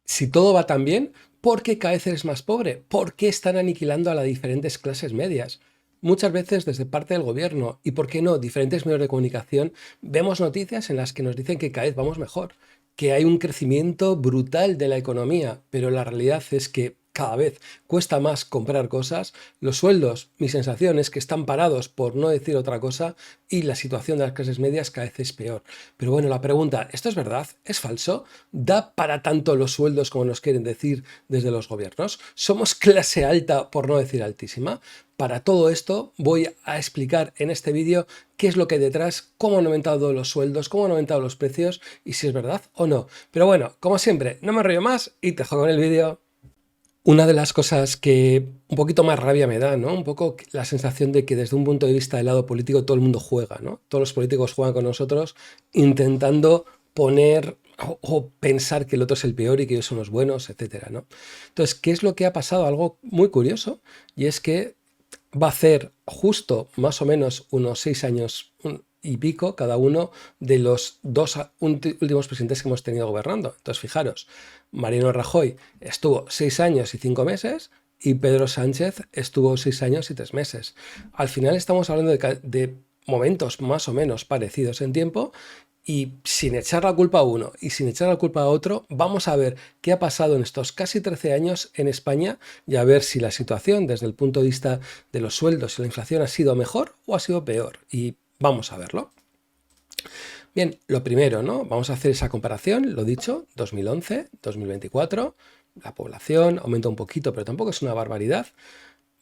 Si todo va tan bien, ¿por qué cada vez eres más pobre? ¿Por qué están aniquilando a las diferentes clases medias? Muchas veces desde parte del gobierno y, por qué no, diferentes medios de comunicación, vemos noticias en las que nos dicen que cada vez vamos mejor, que hay un crecimiento brutal de la economía, pero la realidad es que cada vez cuesta más comprar cosas, los sueldos, mi sensación es que están parados, por no decir otra cosa, y la situación de las clases medias cada vez es peor. Pero bueno, la pregunta, ¿esto es verdad? ¿Es falso? ¿Da para tanto los sueldos como nos quieren decir desde los gobiernos? ¿Somos clase alta, por no decir altísima? Para todo esto voy a explicar en este vídeo qué es lo que hay detrás, cómo han aumentado los sueldos, cómo han aumentado los precios y si es verdad o no. Pero bueno, como siempre, no me enrollo más y te dejo con el vídeo. Una de las cosas que un poquito más rabia me da, ¿no? Un poco la sensación de que desde un punto de vista del lado político todo el mundo juega, ¿no? Todos los políticos juegan con nosotros intentando poner o pensar que el otro es el peor y que ellos son los buenos, etcétera, ¿no? Entonces, ¿qué es lo que ha pasado? Algo muy curioso, y es que va a hacer justo más o menos unos 6 años y pico cada uno de los dos últimos presidentes que hemos tenido gobernando. Entonces, fijaros, Mariano Rajoy estuvo 6 años y 5 meses y Pedro Sánchez estuvo 6 años y 3 meses. Al final estamos hablando de momentos más o menos parecidos en tiempo, y sin echar la culpa a uno y sin echar la culpa a otro, vamos a ver qué ha pasado en estos casi 13 años en España y a ver si la situación desde el punto de vista de los sueldos y la inflación ha sido mejor o ha sido peor. Y vamos a verlo. Bien, lo primero, ¿no? Vamos a hacer esa comparación, lo dicho, 2011, 2024, la población aumenta un poquito, pero tampoco es una barbaridad.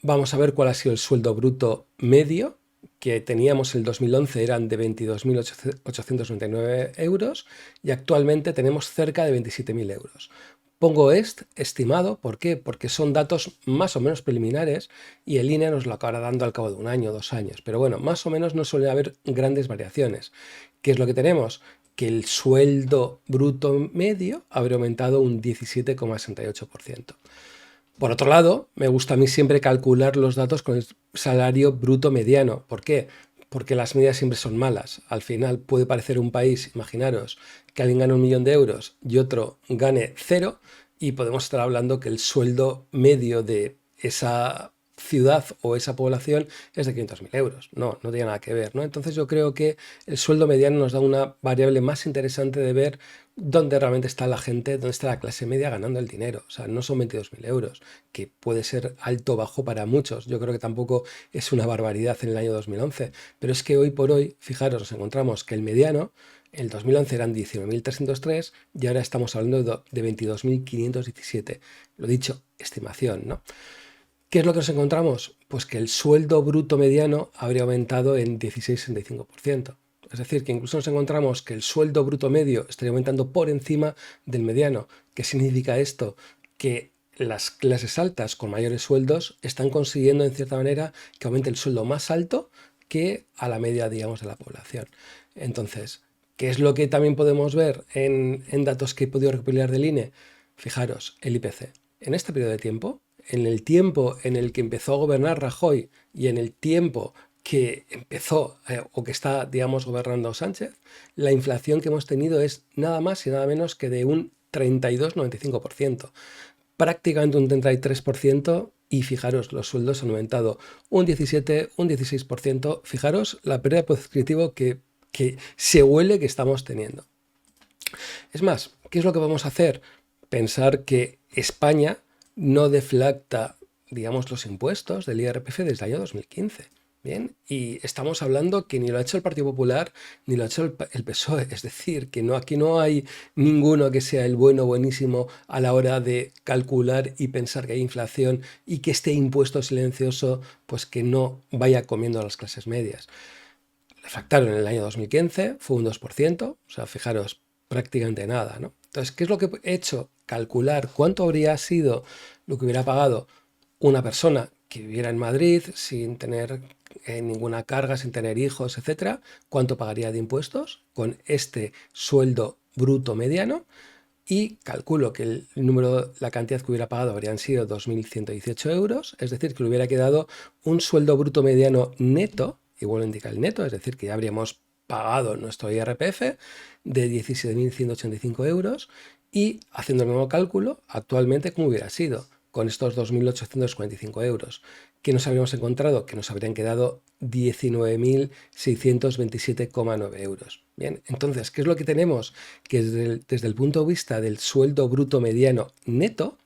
Vamos a ver cuál ha sido el sueldo bruto medio, que teníamos en el 2011 eran de 22.899 euros y actualmente tenemos cerca de 27.000 euros. Pongo estimado, ¿por qué? Porque son datos más o menos preliminares y el INE nos lo acabará dando al cabo de un año o 2 años. Pero bueno, más o menos no suele haber grandes variaciones. ¿Qué es lo que tenemos? Que el sueldo bruto medio habría aumentado un 17,68%. Por otro lado, me gusta a mí siempre calcular los datos con el salario bruto mediano. ¿Por qué? Porque las medias siempre son malas. Al final puede parecer un país, imaginaros, que alguien gane 1 millón de euros y otro gane cero, y podemos estar hablando que el sueldo medio de esa ciudad o esa población es de 500.000 euros. No, no tiene nada que ver, ¿no? Entonces yo creo que el sueldo mediano nos da una variable más interesante de ver dónde realmente está la gente, dónde está la clase media ganando el dinero. O sea, no son 22.000 euros, que puede ser alto o bajo para muchos. Yo creo que tampoco es una barbaridad en el año 2011. Pero es que hoy por hoy, fijaros, nos encontramos que el mediano, en el 2011 eran 19.303 y ahora estamos hablando de 22.517. Lo dicho, estimación, ¿no? ¿Qué es lo que nos encontramos? Pues que el sueldo bruto mediano habría aumentado en 16,65%. Es decir, que incluso nos encontramos que el sueldo bruto medio estaría aumentando por encima del mediano. ¿Qué significa esto? Que las clases altas con mayores sueldos están consiguiendo, en cierta manera, que aumente el sueldo más alto que a la media, digamos, de la población. Entonces, ¿qué es lo que también podemos ver en datos que he podido recopilar del INE? Fijaros, el IPC. En este periodo de tiempo, en el tiempo en el que empezó a gobernar Rajoy y en el tiempo que empezó o que está, digamos, gobernando Sánchez, la inflación que hemos tenido es nada más y nada menos que de un 32,95%, prácticamente un 33%, y fijaros, los sueldos han aumentado un 17, un 16%. Fijaros la pérdida de poder adquisitivo que se huele que estamos teniendo. Es más, ¿qué es lo que vamos a hacer? Pensar que España no deflacta, digamos, los impuestos del IRPF desde el año 2015. Bien, y estamos hablando que ni lo ha hecho el Partido Popular ni lo ha hecho el PSOE. Es decir, que no, aquí no hay ninguno que sea el bueno, buenísimo a la hora de calcular y pensar que hay inflación y que este impuesto silencioso pues que no vaya comiendo a las clases medias. Le factaron en el año 2015, fue un 2%, o sea, fijaros, prácticamente nada, ¿no? Entonces, ¿qué es lo que he hecho? Calcular cuánto habría sido lo que hubiera pagado una persona que viviera en Madrid sin tener ninguna carga, sin tener hijos, etcétera, cuánto pagaría de impuestos con este sueldo bruto mediano, y calculo que el número, la cantidad que hubiera pagado habrían sido 2.118 euros, es decir, que le hubiera quedado un sueldo bruto mediano neto, igual lo indica el neto, es decir, que ya habríamos pagado nuestro IRPF de 17.185 euros, y haciendo el mismo cálculo, actualmente, ¿cómo hubiera sido? Con estos 2.845 euros, que nos habríamos encontrado que nos habrían quedado 19.627,9 euros. Bien, entonces, ¿qué es lo que tenemos? Que desde el punto de vista del sueldo bruto mediano neto,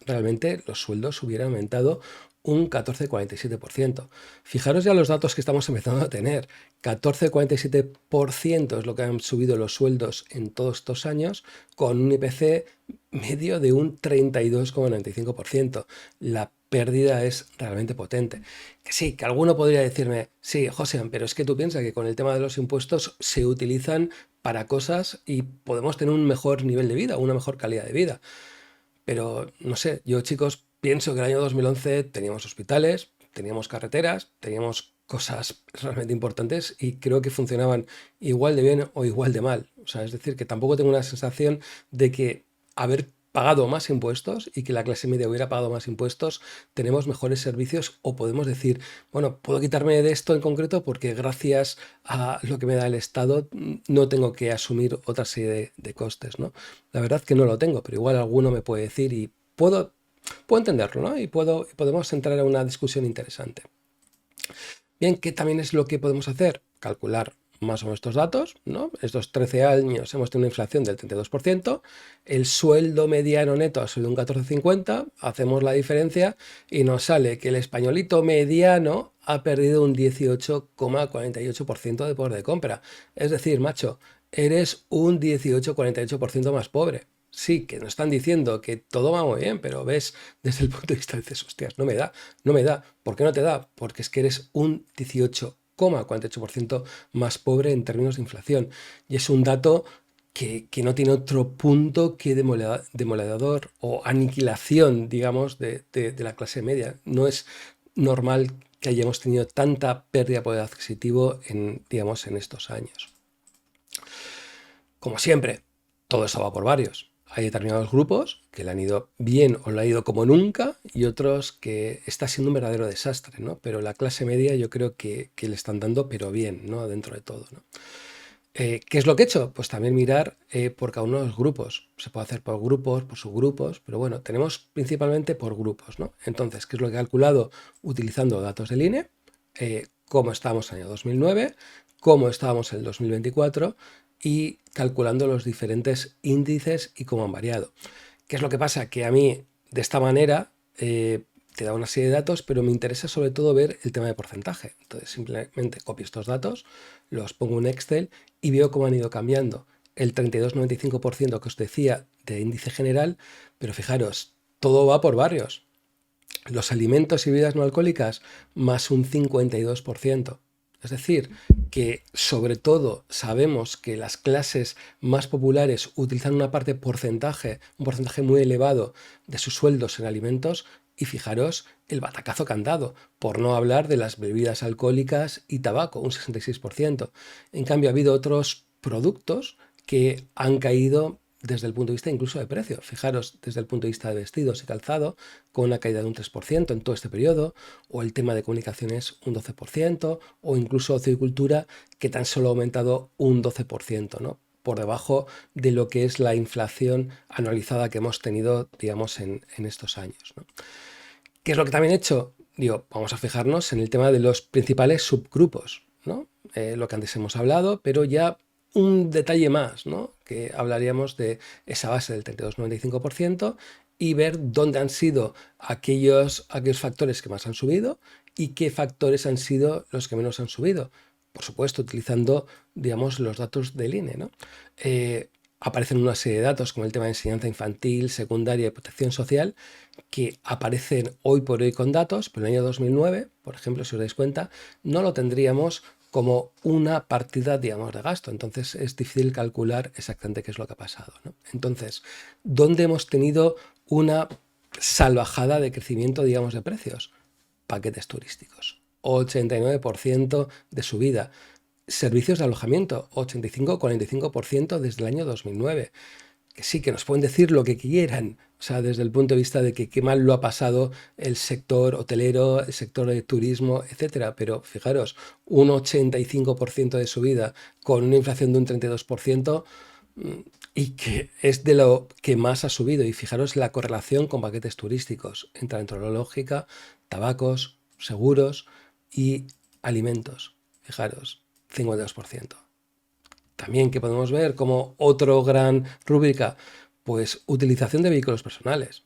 realmente los sueldos hubieran aumentado un 14,47%. Fijaros ya los datos que estamos empezando a tener. 14,47% es lo que han subido los sueldos en todos estos años, con un IPC medio de un 32,95%. La pérdida es realmente potente. Que sí, que alguno podría decirme, sí, José, pero es que tú piensas que con el tema de los impuestos se utilizan para cosas y podemos tener un mejor nivel de vida, una mejor calidad de vida. Pero no sé, yo chicos pienso que el año 2011 teníamos hospitales, teníamos carreteras, teníamos cosas realmente importantes y creo que funcionaban igual de bien o igual de mal. O sea, es decir, que tampoco tengo una sensación de que haber pagado más impuestos y que la clase media hubiera pagado más impuestos, tenemos mejores servicios o podemos decir, bueno, puedo quitarme de esto en concreto porque gracias a lo que me da el Estado no tengo que asumir otra serie de costes, ¿no? La verdad que no lo tengo, pero igual alguno me puede decir y puedo entenderlo, ¿no? Y podemos entrar a una discusión interesante. Bien, ¿qué también es lo que podemos hacer? Calcular más o menos estos datos, ¿no? Estos 13 años hemos tenido una inflación del 32%, el sueldo mediano neto ha sido un 14,50, hacemos la diferencia y nos sale que el españolito mediano ha perdido un 18,48% de poder de compra. Es decir, macho, eres un 18,48% más pobre. Sí, que nos están diciendo que todo va muy bien, pero ves desde el punto de vista, dices, hostias, no me da, no me da. ¿Por qué no te da? Porque es que eres un 18,48% más pobre en términos de inflación. Y es un dato que no tiene otro punto que demoledor o aniquilación, digamos, de la clase media. No es normal que hayamos tenido tanta pérdida de poder adquisitivo digamos, en estos años. Como siempre, todo eso va por varios. Hay determinados grupos que le han ido bien o le ha ido como nunca y otros que está siendo un verdadero desastre, ¿no? Pero la clase media yo creo que le están dando, pero bien, ¿no? Dentro de todo, ¿no? ¿Qué es lo que he hecho? Pues también mirar por cada uno de los grupos. Se puede hacer por grupos, por subgrupos, pero bueno, tenemos principalmente por grupos, ¿no? Entonces, ¿qué es lo que he calculado utilizando datos del INE? Cómo estábamos en el año 2009, cómo estábamos en el 2024 y calculando los diferentes índices y cómo han variado. ¿Qué es lo que pasa? Que a mí, de esta manera, te da una serie de datos, pero me interesa sobre todo ver el tema de porcentaje. Entonces simplemente copio estos datos, los pongo en Excel y veo cómo han ido cambiando. El 32,95% que os decía de índice general, pero fijaros, todo va por barrios. Los alimentos y bebidas no alcohólicas más un 52%. Es decir, que sobre todo sabemos que las clases más populares utilizan una parte porcentaje, un porcentaje muy elevado de sus sueldos en alimentos y fijaros el batacazo que han dado, por no hablar de las bebidas alcohólicas y tabaco, un 66%. En cambio, ha habido otros productos que han caído desde el punto de vista incluso de precio. Fijaros, desde el punto de vista de vestidos y calzado, con una caída de un 3% en todo este periodo, o el tema de comunicaciones un 12%, o incluso ocio y cultura, que tan solo ha aumentado un 12%, ¿no? Por debajo de lo que es la inflación anualizada que hemos tenido, digamos, en estos años, ¿no? ¿Qué es lo que también he hecho? Digo, vamos a fijarnos en el tema de los principales subgrupos, ¿no? Lo que antes hemos hablado, pero ya un detalle más, ¿no? Que hablaríamos de esa base del 32,95% y ver dónde han sido aquellos factores que más han subido y qué factores han sido los que menos han subido. Por supuesto, utilizando, digamos, los datos del INE, ¿no? Aparecen una serie de datos como el tema de enseñanza infantil, secundaria y protección social, que aparecen hoy por hoy con datos, pero en el año 2009, por ejemplo, si os dais cuenta, no lo tendríamos como una partida, digamos, de gasto. Entonces es difícil calcular exactamente qué es lo que ha pasado, ¿no? Entonces, ¿dónde hemos tenido una salvajada de crecimiento, digamos, de precios? Paquetes turísticos. 89% de subida. Servicios de alojamiento, 85-45% desde el año 2009. Que sí, que nos pueden decir lo que quieran, o sea, desde el punto de vista de que qué mal lo ha pasado el sector hotelero, el sector de turismo, etcétera. Pero fijaros, un 85% de subida con una inflación de un 32%, y que es de lo que más ha subido. Y fijaros la correlación con paquetes turísticos, entrológica, tabacos, seguros y alimentos. Fijaros, 52%. También que podemos ver como otro gran rúbrica, pues utilización de vehículos personales,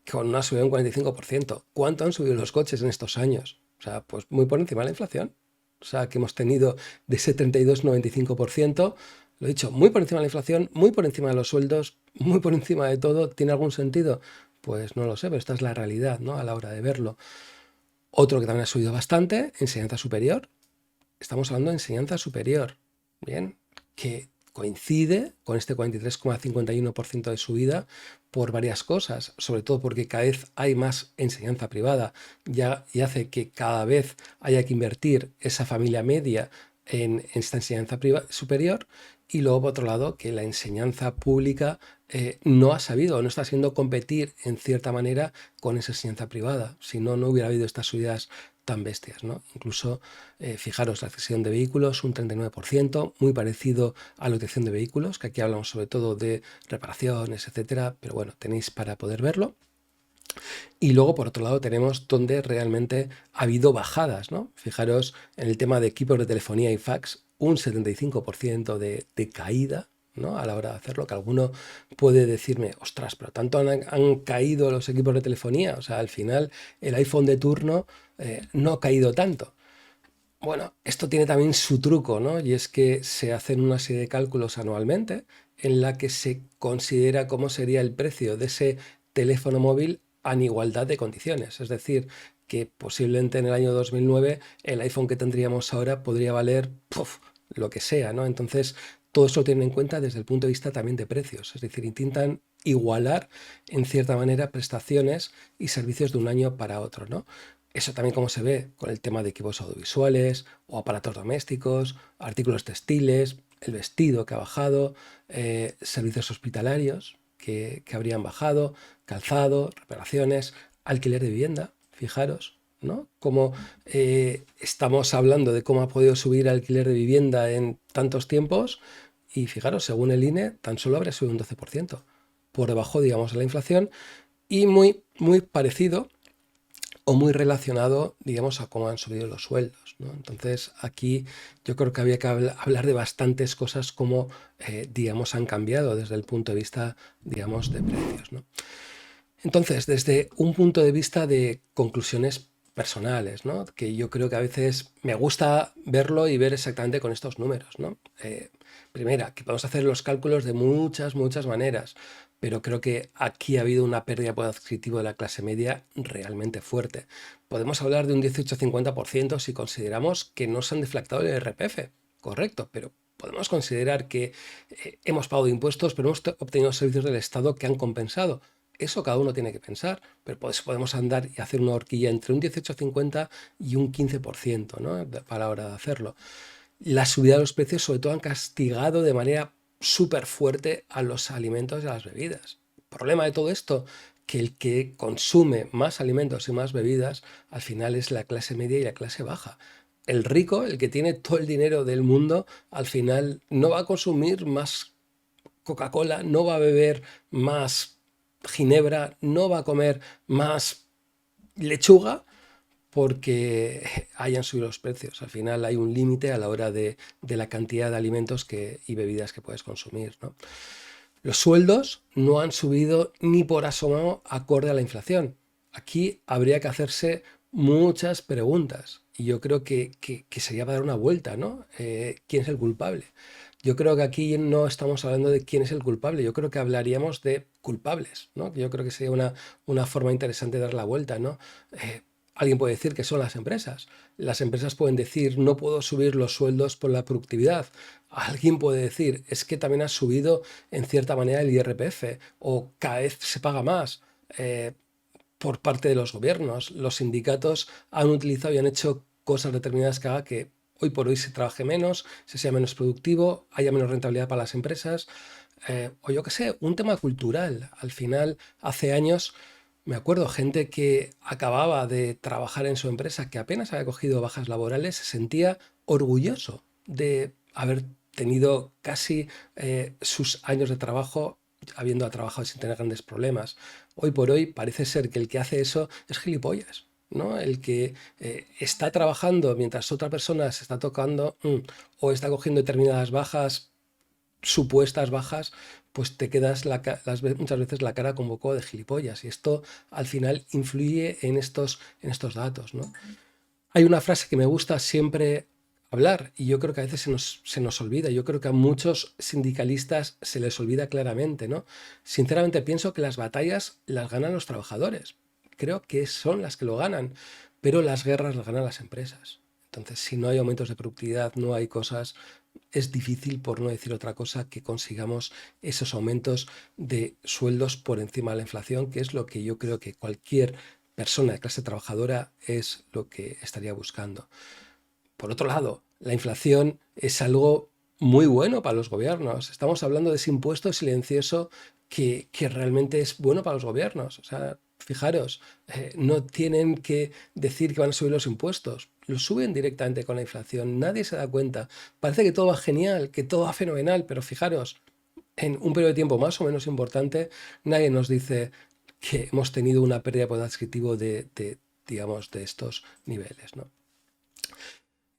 con una subida de un 45%. ¿Cuánto han subido los coches en estos años? O sea, pues muy por encima de la inflación. O sea, que hemos tenido de ese 32-95%, lo he dicho, muy por encima de la inflación, muy por encima de los sueldos, muy por encima de todo. ¿Tiene algún sentido? Pues no lo sé, pero esta es la realidad, ¿no? A la hora de verlo. Otro que también ha subido bastante, enseñanza superior. Estamos hablando de enseñanza superior, ¿bien? Que coincide con este 43,51% de subida por varias cosas, sobre todo porque cada vez hay más enseñanza privada y hace que cada vez haya que invertir esa familia media en esta enseñanza superior, y luego por otro lado que la enseñanza pública no ha sabido o no está haciendo competir en cierta manera con esa enseñanza privada, si no, no hubiera habido estas subidas tan bestias, ¿no? Incluso, fijaros, la cesión de vehículos, un 39%, muy parecido a la obtención de vehículos, que aquí hablamos sobre todo de reparaciones, etcétera, pero bueno, tenéis para poder verlo. Y luego, por otro lado, tenemos donde realmente ha habido bajadas, ¿no? Fijaros en el tema de equipos de telefonía y fax, un 75% de caída, ¿no? A la hora de hacerlo, que alguno puede decirme, ostras, pero tanto han caído los equipos de telefonía, o sea, al final el iPhone de turno no ha caído tanto. Bueno, esto tiene también su truco, ¿no? Y es que se hacen una serie de cálculos anualmente en la que se considera cómo sería el precio de ese teléfono móvil en igualdad de condiciones. Es decir, que posiblemente en el año 2009 el iPhone que tendríamos ahora podría valer lo que sea, ¿no? Entonces, todo eso lo tienen en cuenta desde el punto de vista también de precios. Es decir, intentan igualar en cierta manera prestaciones y servicios de un año para otro, ¿no? Eso también como se ve con el tema de equipos audiovisuales o aparatos domésticos, artículos textiles, el vestido que ha bajado, servicios hospitalarios que habrían bajado, calzado, reparaciones, alquiler de vivienda, fijaros, ¿no? Como estamos hablando de cómo ha podido subir el alquiler de vivienda en tantos tiempos y fijaros, según el INE, tan solo habría subido un 12%, por debajo, digamos, de la inflación y muy, muy parecido o muy relacionado, digamos, a cómo han subido los sueldos, ¿no? Entonces, aquí yo creo que había que hablar de bastantes cosas como, digamos, han cambiado desde el punto de vista, digamos, de precios, ¿no? Entonces, desde un punto de vista de conclusiones personales, ¿no? Que yo creo que a veces me gusta verlo y ver exactamente con estos números, ¿no? Primera, que podemos hacer los cálculos de muchas, muchas maneras, pero creo que aquí ha habido una pérdida de poder adquisitivo de la clase media realmente fuerte. Podemos hablar de un 18-50% si consideramos que no se han deflactado el IRPF, correcto, pero podemos considerar que hemos pagado impuestos, pero hemos obtenido servicios del Estado que han compensado. Eso cada uno tiene que pensar, pero podemos andar y hacer una horquilla entre un 18-50 y un 15%, ¿no? A la hora de hacerlo. La subida de los precios sobre todo han castigado de manera súper fuerte a los alimentos y a las bebidas. El problema de todo esto, que el que consume más alimentos y más bebidas, al final es la clase media y la clase baja. El rico, el que tiene todo el dinero del mundo, al final no va a consumir más Coca-Cola, no va a beber más ginebra, no va a comer más lechuga porque hayan subido los precios. Al final hay un límite a la hora de la cantidad de alimentos y bebidas que puedes consumir, ¿no? Los sueldos no han subido ni por asomo acorde a la inflación. Aquí habría que hacerse muchas preguntas y yo creo que sería para dar una vuelta, ¿no? ¿Quién es el culpable? Yo creo que aquí no estamos hablando de quién es el culpable, yo creo que hablaríamos de culpables, ¿no? Yo creo que sería una forma interesante de dar la vuelta, ¿no? Alguien puede decir que son las empresas. Las empresas pueden decir no puedo subir los sueldos por la productividad. Alguien puede decir es que también ha subido en cierta manera el IRPF o cada vez se paga más por parte de los gobiernos. Los sindicatos han utilizado y han hecho cosas determinadas que haga que hoy por hoy se trabaje menos, se sea menos productivo, haya menos rentabilidad para las empresas. O yo qué sé, un tema cultural. Al final, hace años, me acuerdo, gente que acababa de trabajar en su empresa, que apenas había cogido bajas laborales, se sentía orgulloso de haber tenido casi sus años de trabajo habiendo trabajado sin tener grandes problemas. Hoy por hoy parece ser que el que hace eso es gilipollas, ¿no? El que está trabajando mientras otra persona se está tocando o está cogiendo determinadas bajas, supuestas bajas, pues te quedas muchas veces la cara con poco de gilipollas y esto al final influye en estos datos, ¿no? Hay una frase que me gusta siempre hablar y yo creo que a veces se nos olvida. Yo creo que a muchos sindicalistas se les olvida claramente, ¿no? Sinceramente pienso que las batallas las ganan los trabajadores. Creo que son las que lo ganan, pero las guerras las ganan las empresas. Entonces, si no hay aumentos de productividad, no hay cosas, es difícil, por no decir otra cosa, que consigamos esos aumentos de sueldos por encima de la inflación, que es lo que yo creo que cualquier persona de clase trabajadora es lo que estaría buscando. Por otro lado, la inflación es algo muy bueno para los gobiernos. Estamos hablando de ese impuesto silencioso que realmente es bueno para los gobiernos. O sea, fijaros, no tienen que decir que van a subir los impuestos. Los suben directamente con la inflación. Nadie se da cuenta. Parece que todo va genial, que todo va fenomenal, pero fijaros, en un periodo de tiempo más o menos importante, nadie nos dice que hemos tenido una pérdida de poder adquisitivo digamos, de estos niveles, ¿no?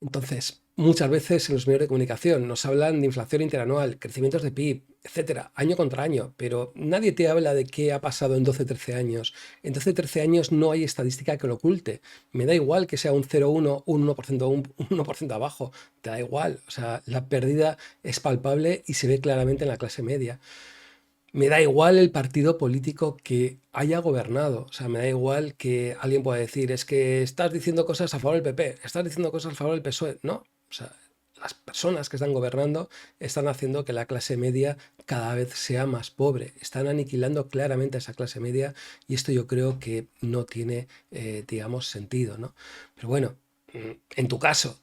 Entonces, muchas veces en los medios de comunicación nos hablan de inflación interanual, crecimientos de PIB, etcétera, año contra año, pero nadie te habla de qué ha pasado en 12-13 años. En 12-13 años no hay estadística que lo oculte. Me da igual que sea un 0,1, un 1%, un 1% abajo, te da igual. O sea, la pérdida es palpable y se ve claramente en la clase media. Me da igual el partido político que haya gobernado. O sea, me da igual que alguien pueda decir, es que estás diciendo cosas a favor del PP, estás diciendo cosas a favor del PSOE. No, o sea, las personas que están gobernando están haciendo que la clase media cada vez sea más pobre. Están aniquilando claramente a esa clase media y esto yo creo que no tiene, digamos, sentido, ¿no? Pero bueno, en tu caso,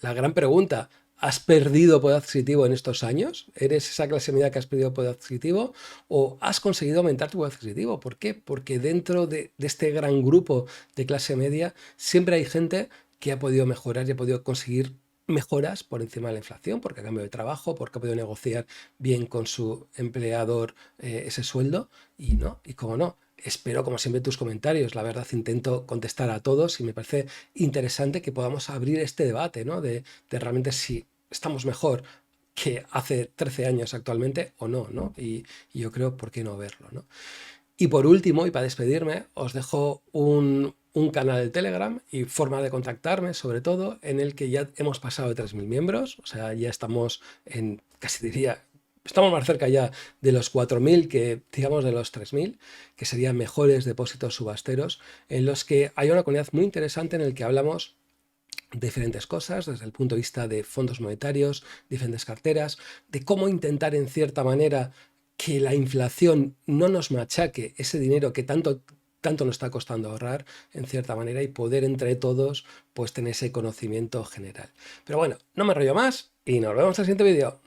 la gran pregunta, ¿has perdido poder adquisitivo en estos años? ¿Eres esa clase media que has perdido poder adquisitivo? ¿O has conseguido aumentar tu poder adquisitivo? ¿Por qué? Porque dentro de este gran grupo de clase media siempre hay gente que ha podido mejorar y ha podido conseguir mejoras por encima de la inflación, porque ha cambiado de trabajo, porque ha podido negociar bien con su empleador ese sueldo, y no, y cómo no. Espero, como siempre, tus comentarios. La verdad, intento contestar a todos y me parece interesante que podamos abrir este debate, ¿no? De realmente si estamos mejor que hace 13 años actualmente o no, ¿no? Y yo creo, ¿por qué no verlo, ¿no? Y por último, y para despedirme, os dejo un canal de Telegram y forma de contactarme, sobre todo, en el que ya hemos pasado de 3.000 miembros, o sea, ya estamos en, casi diría, estamos más cerca ya de los 4.000 que, digamos, de los 3.000, que serían mejores depósitos subasteros, en los que hay una comunidad muy interesante en el que hablamos de diferentes cosas, desde el punto de vista de fondos monetarios, diferentes carteras, de cómo intentar en cierta manera que la inflación no nos machaque ese dinero que tanto nos está costando ahorrar en cierta manera y poder entre todos pues tener ese conocimiento general. Pero bueno, no me enrollo más y nos vemos en el siguiente vídeo.